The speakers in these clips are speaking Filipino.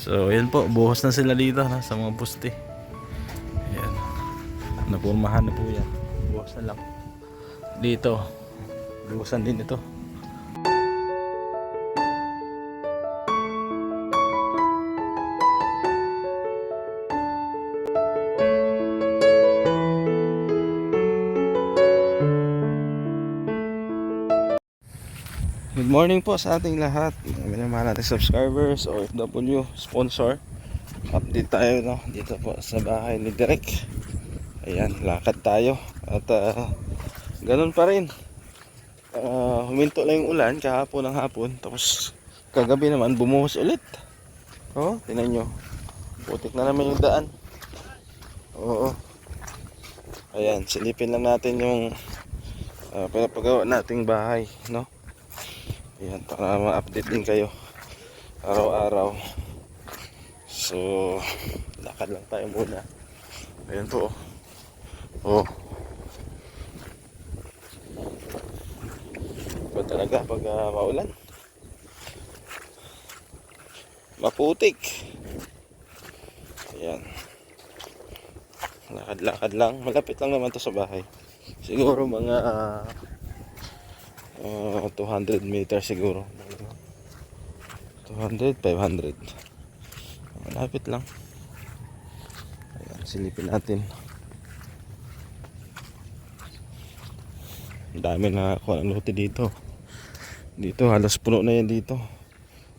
So ayan po, buhos na sila dito na, sa mga poste. Ayan, napurmahan na po yan. Buhos na lang. Dito, buhusan din ito. Good morning po sa ating lahat, minamahal nating subscribers, OFW, sponsor. Update tayo, no? Dito po sa bahay ni Derek. Ayan, lakad tayo. At ganun pa rin, huminto lang yung ulan kahapon ng hapon. Tapos kagabi naman bumuhos ulit. Oh, tingnan nyo, putik na naman yung daan. Oo. Ayan, silipin lang natin yung pinapagawa nating bahay, no? Ayan, para ma-update din kayo araw-araw. So, lakad lang tayo muna. Ayan po. Oh. Iba talaga pag maulan. Maputik. Ayan. Lakad-lakad lang. Malapit lang naman to sa bahay. Siguro mga 200 meters siguro. 200, 500. Malapit lang. Ayan, silipin natin. Ang dami na kuha ng lote dito. Dito halos puno na yan dito.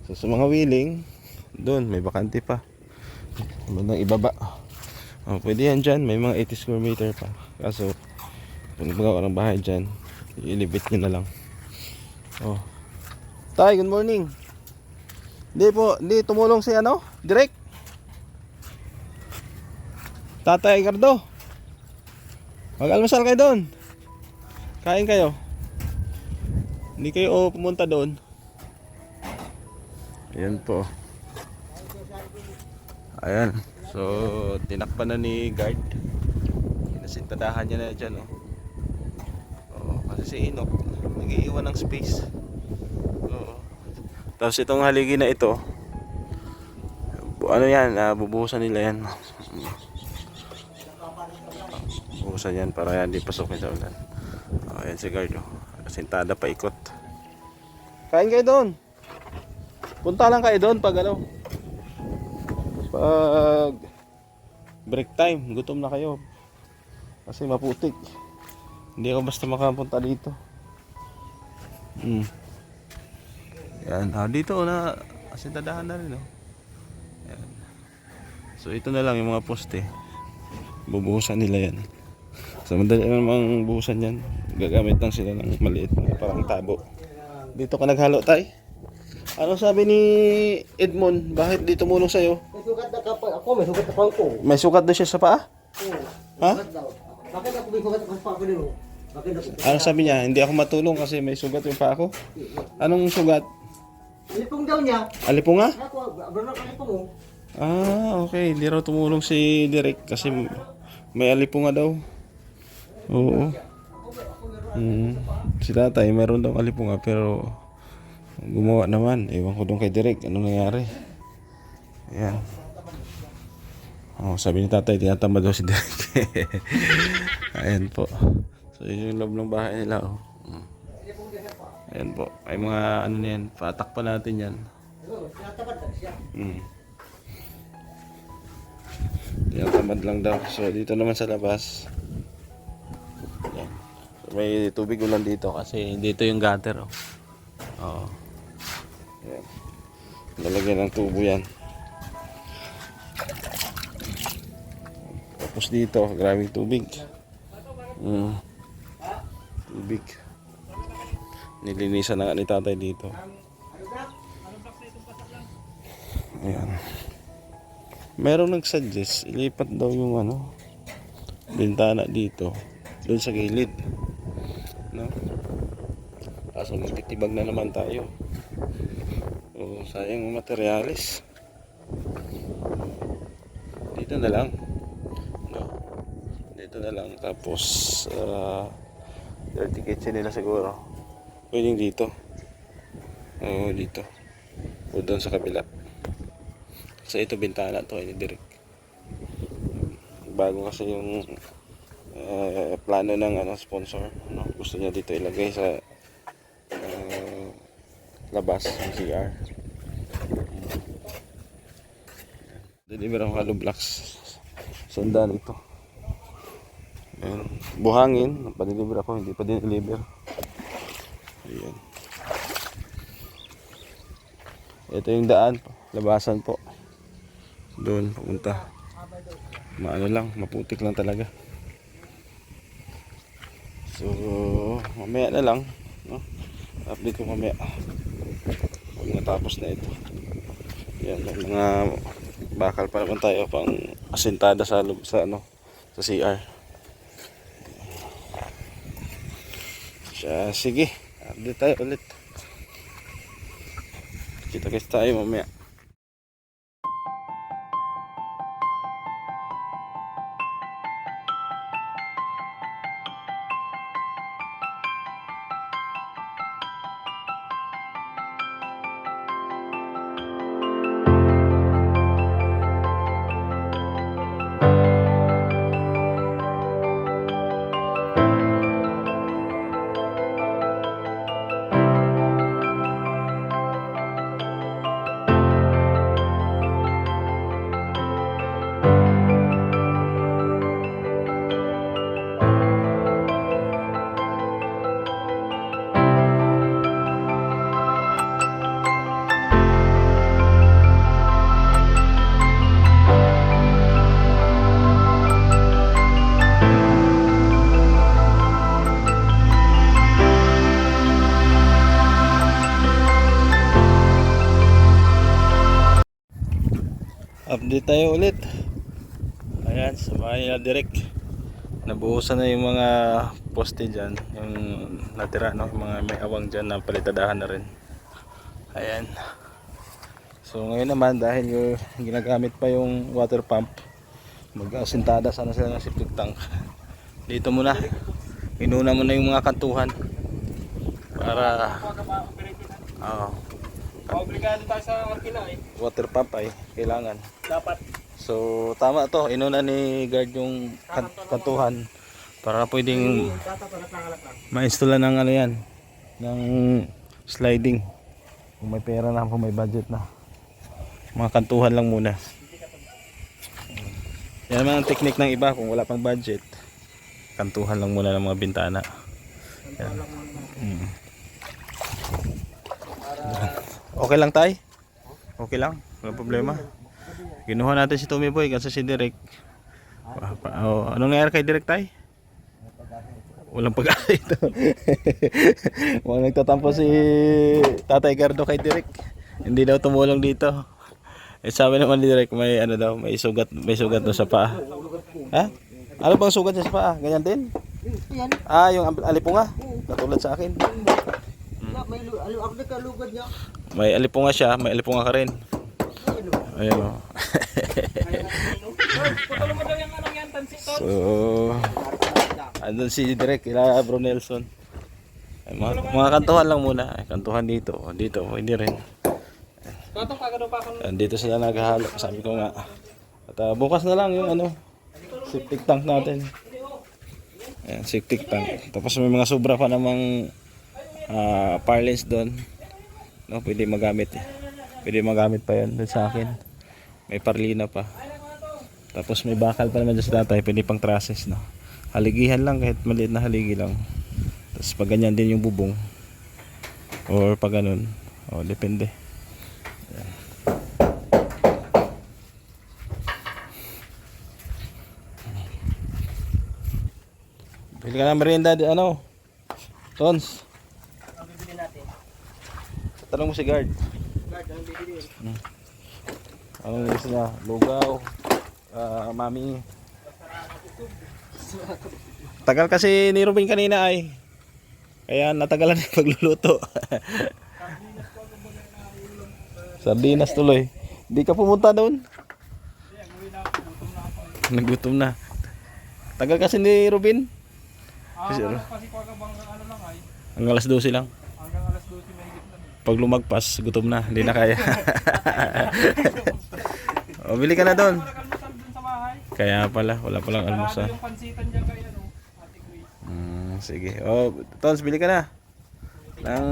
So sa mga wheeling, doon may bakante pa. Bandang ibaba. Pwede yan dyan, may mga 80 square meter pa. Kaso kung magawa ng bahay dyan, i-elevate nyo na lang. Oh. Tay, good morning. Hindi tumulong si ano? Direk. Tatay Gardo. Mag-almusal kayo doon. Kain kayo. Hindi kayo pumunta doon. Ayan po. Ayan. So, tinakpan na ni guard. Sinasintadahan niya na dyan, oh. Oh, kasi si Inok nag-iiwan ng space. Oo. Tapos itong haligi na ito, ano yan, bubuhusan nila yan. Bubuhusan yan para yan di pasukin sa ulan. Ayan si guard, oh. Sintada pa ikot. Kain kayo doon. Punta lang kayo doon pag ano, pag break time, gutom na kayo. Kasi maputik. Hindi ako basta makapunta dito. Yan, dito na asintadahan na rin, oh. Yan. So ito na lang yung mga poste. Bubuhusan nila yan. So madali namang buhusan yan. Gagamit lang sila ng maliit na parang tabo. Dito ka naghalo, tay? Ano sabi ni Edmond? Bakit di tumulong sa'yo? May sugat na kapal ako, may sugat na pang ko. May sugat daw siya sa paa? Oo. Ha? Sugat daw. Bakit ako may sugat na pang ko nilo? Bakit ako? Ano sabi niya? Hindi ako matulong kasi may sugat yung paa ko. Anong sugat? Alipong daw niya. Alipong nga? Ako, abro na alipong mo. Okay. Hindi raw tumulong si Derek kasi may alipong nga daw. Oo. Si tatay meron daw alipong nga pero gumawa naman. Ewan ko doon kay Derek. Anong nangyari? Ayan. Sabi ni tatay, tinatamad daw si Derek. Ayan po. So yun yung loob ng bahay nila, oh. Ayan po. Ay mga ano na yan. Patak pa natin yan. Tinatamad lang daw. So dito naman sa labas. Ayan. So, may tubig ulan dito kasi dito yung gutter, oh. Oo. Ayan. Lalagyan ng tubo yan. Tapos dito, grabing tubig. Tubig. Nilinisan na nga ni tatay dito. Ayan. Merong nag-suggest, ilipat daw yung ano, bintana dito, doon sa gilid. No? Kaso magtitibag na naman tayo. Sayang yung materialis. Dito na lang. No? Dito na lang. Tapos dirty kitchen nila siguro. Pwedeng dito. Dito. O doon sa kabila. Kasi ito bintana to ni Direk. Bago kasi yung plano ng sponsor. No? Gusto niya dito ilagay sa labas ng CR. Deliver ang hollow blocks. Sundan ito. Ayan. Buhangin. Pa-deliver ako. Hindi pa deliver. Ayan. Ito yung daan. Labasan po. Doon. Pumunta. Maano lang. Maputik lang talaga. So, mamaya na lang. No? Update ko mamaya. Pag natapos na ito. Yan. May mga bakal pa naman tayo pang asintada sa CR. Sige, update tayo ulit. Kita-kits tayo mamaya. Update tayo ulit. Ayan, sa bahay nila Direk. Nabuhusan na yung mga poste dyan. Yung natira, no? Yung mga may awang dyan na palitadahan na rin. Ayan. So ngayon naman, dahil ginagamit pa yung water pump, mag-asintada sana sila ng septic tank. Dito muna. Inuna muna yung mga kantuhan. Para Obligado tayo sa makina eh. water pump ay kailangan. Dapat. So tama to, inuna ni guard yung kantuhan para pwedeng ma-install ng yan, ng sliding. Kung may pera na, kung may budget na. Mga kantuhan lang muna. Yan naman ang technique ng iba, kung wala pang budget, kantuhan lang muna ng mga bintana. Yan. Okay lang tay? Okay lang, walang problema. Ginuha natin si Tommy Boy kasi si Direk. Anong nangyari kay Direk tay? Walang pag-asa ito. Walang nagtatampo si Tatay Gardo kay Direk. Hindi daw tumulong dito. Sabi naman ni Direk may may sugat doon sa paa. Ha? Ano bang sugat niya sa paa? Ganyan din? Yung alipunga. Katulad sa akin. May alipunga siya, may alipunga ka rin. Ayun o. So, andun si Direk, ila Bro Nelson. Mga kantuhan lang muna. Kantuhan dito, hindi rin. Dito sila naghahalo, sabi ko nga. At bukas na lang yung septic tank natin. Ayan, septic tank. Tapos may mga sobra pa namang parlance doon. No, pwede magamit. Pwede magamit pa yan doon sa akin. May parlina pa. Tapos may bakal pa naman dyan sa tatay. Pwede pang trusses, no. Haligihan lang, kahit maliit na haligi lang. Tapos pag ganyan din yung bubong. Or pag ganun. Depende. Ayan. Bili ka na merienda, Tons. Ang bibili natin. Tanong mo si guard. Anong bibili? Anong gusto niya? Lugaw, mami. Tagal kasi ni Ruben kanina ay. Kaya natagalan yung pagluluto. Sardinas tuloy. Di ka pumunta doon? Nagutom na. Tagal kasi ni Ruben. Kasi ang alas 12 lang. Pag lumagpas, gutom na, hindi na kaya. O, bili ka na doon. Almusal dun sa bahay. Kaya pala, wala palang Sarado almusal. yung pansitan dyan kay ano, Ate Grace. Sige. O, Tons, bili ka na. Ng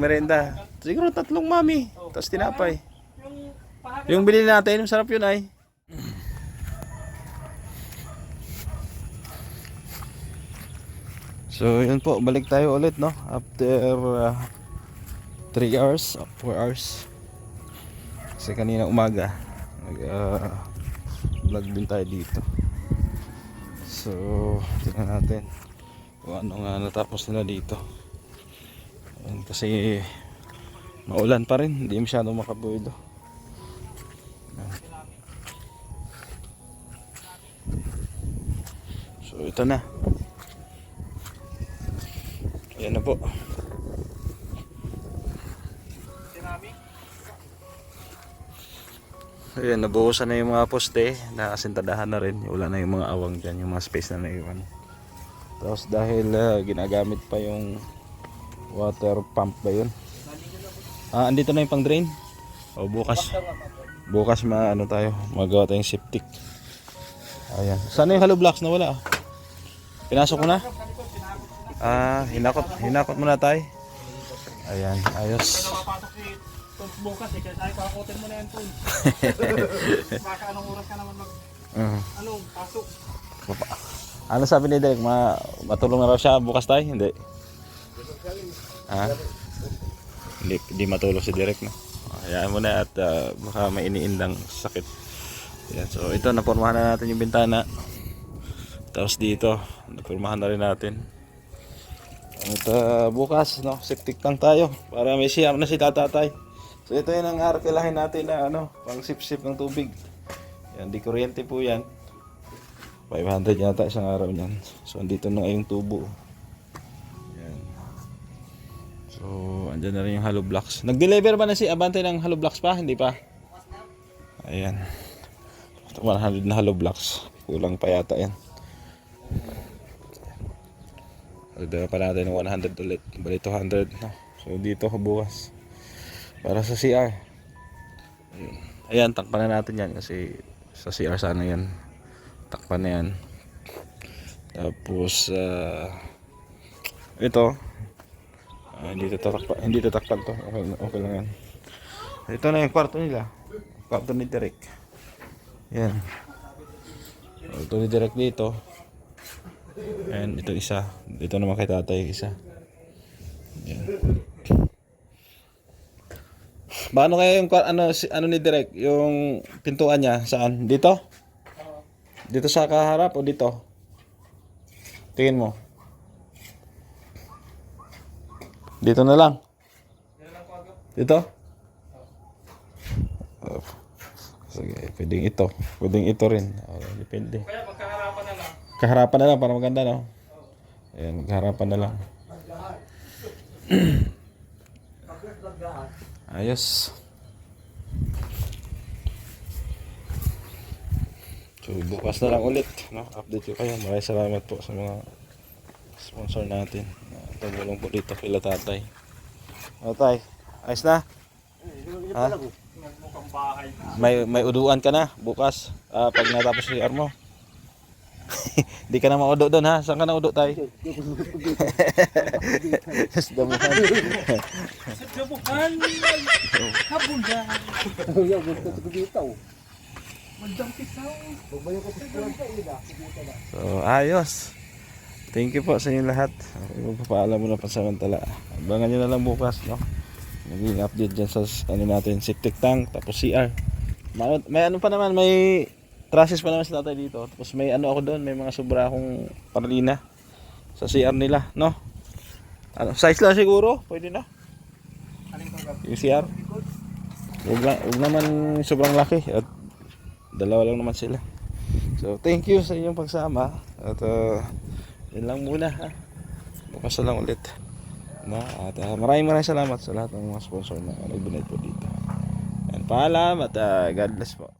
merenda. Siguro 3 mami. Tapos tinapay. Yung pahagi Yung bili natin, masarap yun ay. So, yun po. Balik tayo ulit, no? After 3 hours, 4 hours. Kasi kanina umaga, vlog din tayo dito. So, tingnan natin kung ano nga natapos nila dito. Ayan, kasi maulan pa rin, hindi masyadong makabuelo. So, ito na. Ayan na po. sinabi. Ayan, nabuhusan na yung mga poste, nakasintadahan na rin. Wala na yung mga awang dyan, yung mga space na naiwan. Tapos dahil ginagamit pa yung water pump ba yun? Andito na yung pang drain. O bukas maano tayo, magawa tayong septic. Ayan. Sana yung hollow blocks na wala? Pinasok ko na? Hinakot muna tayo. Ayan, ayos. Napapasok si Tons bukas eh, kaya tayo pakutin mo na yan Tons. Baka anong oras ka naman pasok. Ano sabi ni Derek? Matulong na raw siya bukas tayo? Hindi. Hindi matulong si Derek, no? Hayaan mo na at baka may iniindang sakit. Yan. So ito, napormahan na natin yung bintana. Tapos dito, napormahan na rin natin. At bukas, no, septic tank tayo para may siyam na si tatatay. So ito yun ang arkilahin natin na pang sip-sip ng tubig. Yan, di kuryente po yan. 500 yata isang araw niyan. So andito na yung tubo. Yan. So andyan na rin yung hollow blocks. Nag-deliver ba na si Abante ng hollow blocks pa? Hindi pa. Ayan. 100 na hollow blocks. Kulang pa yata yan. Dala pa natin ng 100 ulit. Bali 200. No? So dito bukas. Para sa CR. Ayan, takpan na natin yan kasi sa CR sana yan. Takpan na yan. Tapos ito hindi tatakpan to. Okay lang yan. Ito na yung kwarto nila. Kwarto ni Derek. Yan. Kwarto ni Derek dito. And ito isa. Dito naman kay tatay isa. Yan. Paano kaya yung ano ni Derek, yung pintuan niya saan? Dito? Dito sa kaharap o dito? Tingin mo. Dito na lang. Dito? Sige, pwedeng ito. Pwedeng ito rin. Depende. Kaya magkaharapan na lang. Kaharapan na lang para maganda, no? Ayan, kaharapan na lang. Ayos. So bukas na lang ulit, no? Update ko kayo. Maraming salamat po sa mga sponsor natin. Tumulong po dito kila tatay. Tay, ayos na? Ha? Mukhang bahay. May uduan ka na bukas pag natapos si Armo. Di ka na maudo doon, ha? Saan ka na udo tayo? Sa damuhan. Sa damuhan. Habuldan. Yung gusto ko dito. Magdang pisaw. So, ayos. Thank you po sa inyo lahat. Magpapaalam mo na pansamantala. Abangan nyo na lang bukas, no? Magiging update dyan sa natin, septic tank, tapos CR. May ano pa naman, may trusses pa naman sa tatay dito. Tapos may ako doon, may mga sobra akong parlina sa CR nila, no? Size lang siguro, pwede na. Yung CR. Huwag naman sobrang laki at dalawa lang naman sila. So, thank you sa inyong pagsama. At yun lang muna, ha. Bukas na lang ulit. No? At maraming salamat sa lahat ng mga sponsor na nag-donate po dito. And paalam at God bless po.